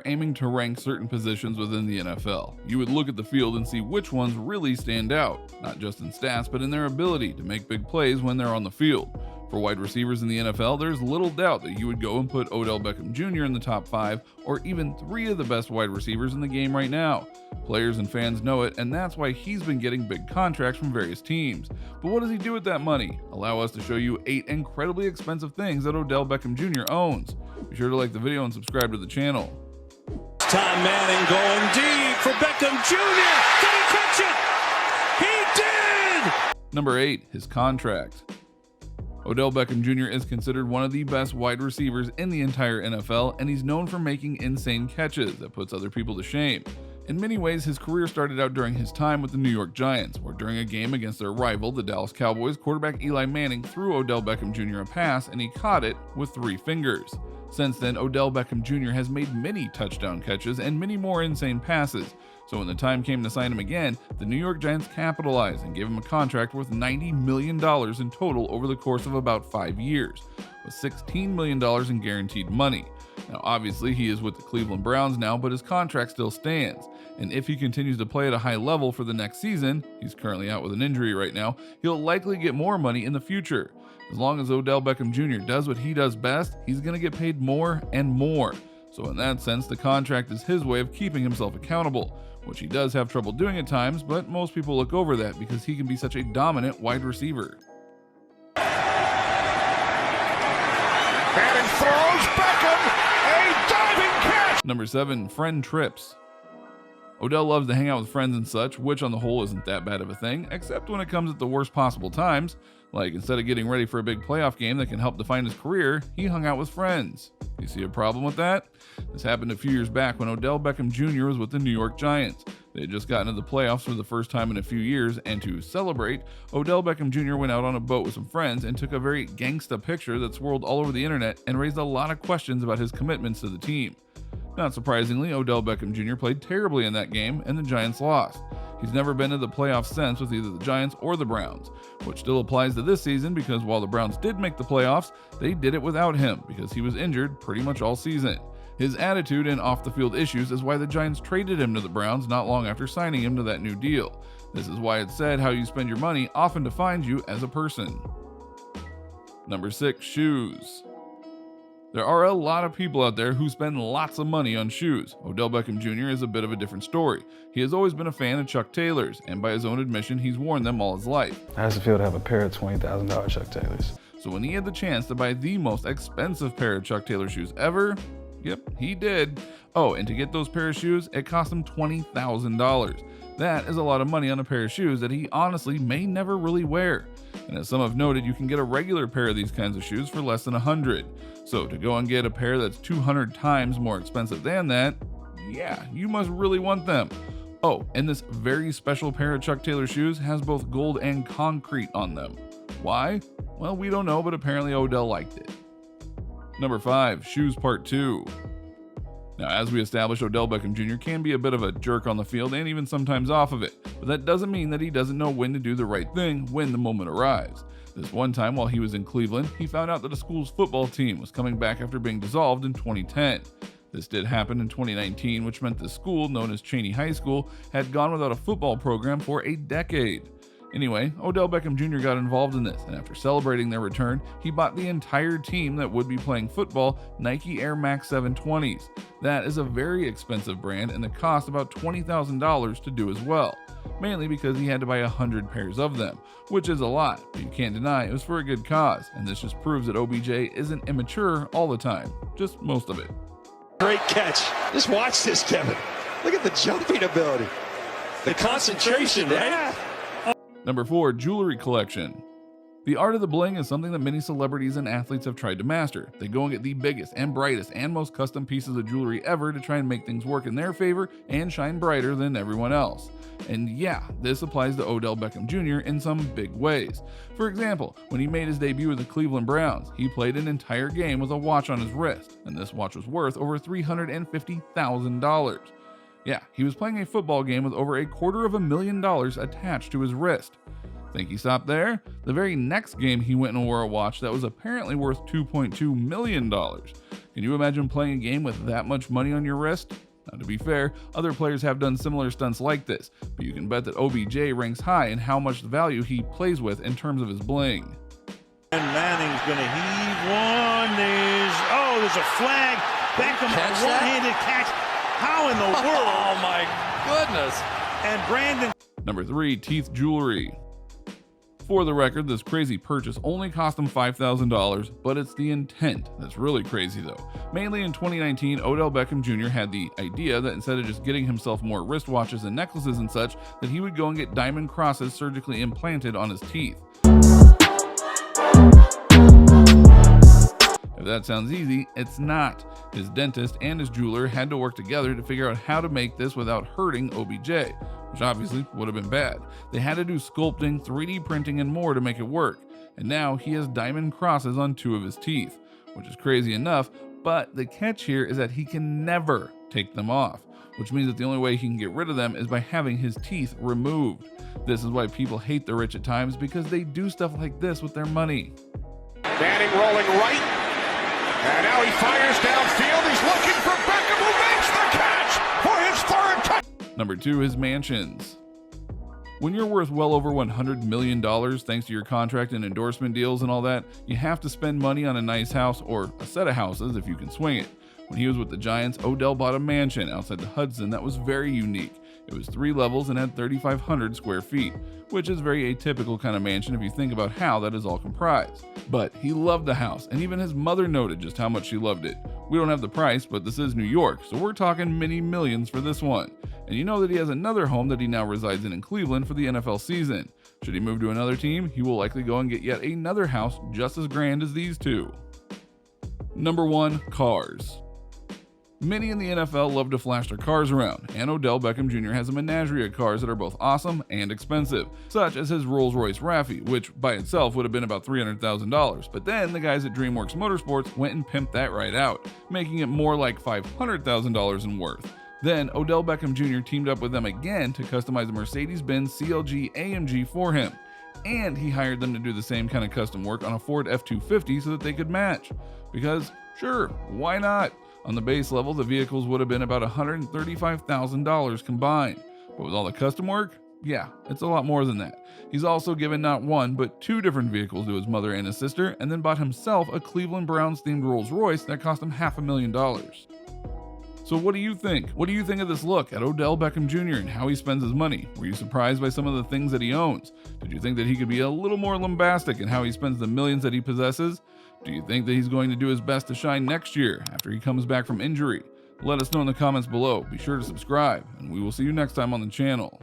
aiming to rank certain positions within the NFL, you would look at the field and see which ones really stand out, not just in stats but in their ability to make big plays when they're on the field. For wide receivers in the NFL, there's little doubt that you would go and put Odell Beckham Jr. in the top 5 or even 3 of the best wide receivers in the game right now. Players and fans know it, and that's why he's been getting big contracts from various teams. But what does he do with that money? Allow us to show you 8 incredibly expensive things that Odell Beckham Jr. owns. Be sure to like the video and subscribe to the channel. Tom Manning going deep for Beckham Jr. Did he catch it? He did! Number 8, his contract. Odell Beckham Jr. is considered one of the best wide receivers in the entire NFL, and he's known for making insane catches that puts other people to shame. In many ways, his career started out during his time with the New York Giants, where during a game against their rival, the Dallas Cowboys, quarterback Eli Manning threw Odell Beckham Jr. a pass and he caught it with 3 fingers. Since then, Odell Beckham Jr. has made many touchdown catches and many more insane passes. So when the time came to sign him again, the New York Giants capitalized and gave him a contract worth $90 million in total over the course of about 5 years, with $16 million in guaranteed money. Now obviously he is with the Cleveland Browns now, but his contract still stands. And if he continues to play at a high level for the next season, he's currently out with an injury right now, he'll likely get more money in the future. As long as Odell Beckham Jr. does what he does best, he's going to get paid more and more. So in that sense, the contract is his way of keeping himself accountable, which he does have trouble doing at times, but most people look over that because he can be such a dominant wide receiver. Manning throws, Beckham, a diving catch! Number 7, friend trips. Odell loves to hang out with friends and such, which on the whole isn't that bad of a thing, except when it comes at the worst possible times. Like instead of getting ready for a big playoff game that can help define his career, he hung out with friends. You see a problem with that? This happened a few years back when Odell Beckham Jr. was with the New York Giants. They had just gotten to the playoffs for the first time in a few years, and to celebrate, Odell Beckham Jr. went out on a boat with some friends and took a very gangsta picture that swirled all over the internet and raised a lot of questions about his commitments to the team. Not surprisingly, Odell Beckham Jr. played terribly in that game, and the Giants lost. He's never been to the playoffs since with either the Giants or the Browns, which still applies to this season because while the Browns did make the playoffs, they did it without him because he was injured pretty much all season. His attitude and off-the-field issues is why the Giants traded him to the Browns not long after signing him to that new deal. This is why it's said how you spend your money often defines you as a person. Number 6, shoes. There are a lot of people out there who spend lots of money on shoes. Odell Beckham Jr. is a bit of a different story. He has always been a fan of Chuck Taylors, and by his own admission, he's worn them all his life. How does it feel to have a pair of $20,000 Chuck Taylors? So when he had the chance to buy the most expensive pair of Chuck Taylor shoes ever, yep, he did. Oh, and to get those pair of shoes, it cost him $20,000. That is a lot of money on a pair of shoes that he honestly may never really wear. And as some have noted, you can get a regular pair of these kinds of shoes for less than $100. So to go and get a pair that's 200 times more expensive than that, yeah, you must really want them. Oh, and this very special pair of Chuck Taylor shoes has both gold and concrete on them. Why? Well, we don't know, but apparently Odell liked it. Number 5, shoes part 2. Now, as we established, Odell Beckham Jr. can be a bit of a jerk on the field and even sometimes off of it, but that doesn't mean that he doesn't know when to do the right thing when the moment arrives. This one time while he was in Cleveland, he found out that a school's football team was coming back after being dissolved in 2010. This did happen in 2019, which meant the school, known as Cheney High School, had gone without a football program for a decade. Anyway, Odell Beckham Jr. got involved in this, and after celebrating their return, he bought the entire team that would be playing football Nike Air Max 720s. That is a very expensive brand, and it cost about $20,000 to do as well, mainly because he had to buy 100 pairs of them, which is a lot, but you can't deny it was for a good cause, and this just proves that OBJ isn't immature all the time, just most of it. Great catch. Just watch this, Kevin. Look at the jumping ability. The concentration, right? Number 4, jewelry collection. The art of the bling is something that many celebrities and athletes have tried to master. They go and get the biggest and brightest and most custom pieces of jewelry ever to try and make things work in their favor and shine brighter than everyone else. And yeah, this applies to Odell Beckham Jr. in some big ways. For example, when he made his debut with the Cleveland Browns, he played an entire game with a watch on his wrist, and this watch was worth over $350,000. Yeah, he was playing a football game with over $250,000 attached to his wrist. Think he stopped there? The very next game he went and wore a watch that was apparently worth $2.2 million. Can you imagine playing a game with that much money on your wrist? Now, to be fair, other players have done similar stunts like this, but you can bet that OBJ ranks high in how much value he plays with in terms of his bling. And Manning's going to heave one. There's a flag. Beckham, a one-handed catch. How in the world? Oh my goodness. And Brandon. Number 3, teeth jewelry. For the record, this crazy purchase only cost him $5,000, but it's the intent that's really crazy though. Mainly in 2019, Odell Beckham Jr. had the idea that instead of just getting himself more wristwatches and necklaces and such, that he would go and get diamond crosses surgically implanted on his teeth. If that sounds easy, it's not. His dentist and his jeweler had to work together to figure out how to make this without hurting OBJ, which obviously would have been bad. They had to do sculpting, 3D printing, and more to make it work. And now he has diamond crosses on 2 of his teeth, which is crazy enough, but the catch here is that he can never take them off, which means that the only way he can get rid of them is by having his teeth removed. This is why people hate the rich at times, because they do stuff like this with their money. Manning rolling right. And now he fires downfield. He's looking for Beckham, who makes the catch for his 3rd touchdown. Number 2 is mansions. When you're worth well over $100 million thanks to your contract and endorsement deals and all that, you have to spend money on a nice house or a set of houses if you can swing it. When he was with the Giants, Odell bought a mansion outside the Hudson that was very unique. It was 3 levels and had 3,500 square feet, which is very atypical kind of mansion if you think about how that is all comprised. But he loved the house, and even his mother noted just how much she loved it. We don't have the price, but this is New York, so we're talking many millions for this one. And you know that he has another home that he now resides in Cleveland for the NFL season. Should he move to another team, he will likely go and get yet another house just as grand as these 2. Number 1, cars. Many in the NFL love to flash their cars around, and Odell Beckham Jr. has a menagerie of cars that are both awesome and expensive, such as his Rolls-Royce Raffi, which by itself would have been about $300,000, but then the guys at DreamWorks Motorsports went and pimped that right out, making it more like $500,000 in worth. Then Odell Beckham Jr. teamed up with them again to customize a Mercedes-Benz CLG AMG for him, and he hired them to do the same kind of custom work on a Ford F-250 so that they could match. Because, sure, why not? On the base level, the vehicles would have been about $135,000 combined. But with all the custom work, yeah, it's a lot more than that. He's also given not 1, but 2 different vehicles to his mother and his sister, and then bought himself a Cleveland Browns themed Rolls Royce that cost him $500,000. So what do you think? What do you think of this look at Odell Beckham Jr. and how he spends his money? Were you surprised by some of the things that he owns? Did you think that he could be a little more lambastic in how he spends the millions that he possesses? Do you think that he's going to do his best to shine next year after he comes back from injury? Let us know in the comments below. Be sure to subscribe, and we will see you next time on the channel.